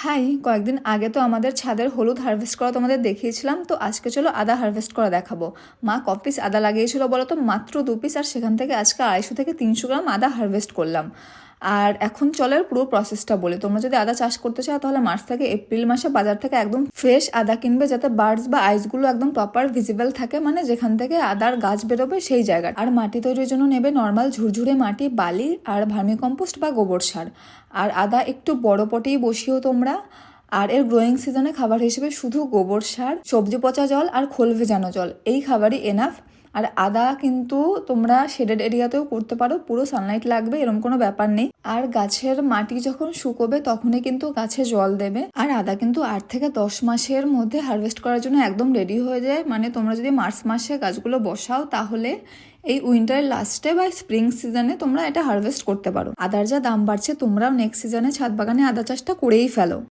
High, কয়েকদিন আগে তো আমাদের ছাদের হলুদ হারভেস্ট করা তোমাদের দেখিয়েছিলাম, তো আজকে চলো আদা হারভেস্ট করা দেখাবো। মা ক পিস আদা লাগিয়েছিল বলো তো? মাত্র 2 পিস, আর সেখান থেকে আজকে 250 থেকে 300 গ্রাম আদা হারভেস্ট করলাম। আর এখন চলের পুরো প্রসেসটা বলি। তোমরা যদি আদা চাষ করতে চাও তাহলে মার্চ থেকে এপ্রিল মাসে বাজার থেকে একদম ফ্রেশ আদা কিনবে, যাতে বার্ডস বা আইসগুলো একদম প্রপার ভিজিবল থাকে, মানে যেখান থেকে আদার গাছ বেরোবে সেই জায়গা। আর মাটি তৈরির জন্য নেবে নর্মাল ঝুরঝুরে মাটি, বালি আর ভার্মি কম্পোস্ট বা গোবর সার। আর আদা একটু বড় পটেই বসিও তোমরা। আর এর গ্রোয়িং সিজনে খাবার হিসেবে শুধু গোবর সার, সবজি পচা জল আর খোল ভেজানো জল, এই খাবারই এনাফ। আর আদা কিন্তু তোমরা শেডেড এরিয়াতেও করতে পারো, পুরো সানলাইট লাগবে এরকম কোনো ব্যাপার নেই। আর গাছের মাটি যখন শুকোবে তখনই কিন্তু গাছে জল দেবে। আর আদা কিন্তু 8 থেকে 10 মাসের মধ্যে হারভেস্ট করার জন্য একদম রেডি হয়ে যায়। মানে তোমরা যদি মার্চ মাসে গাছগুলো বসাও তাহলে এই উইন্টারের লাস্টে বা স্প্রিং সিজনে তোমরা এটা হারভেস্ট করতে পারো। আদার যা দাম বাড়ছে, তোমরাও নেক্সট সিজনে ছাদ বাগানে আদা চাষটা করেই ফেলো।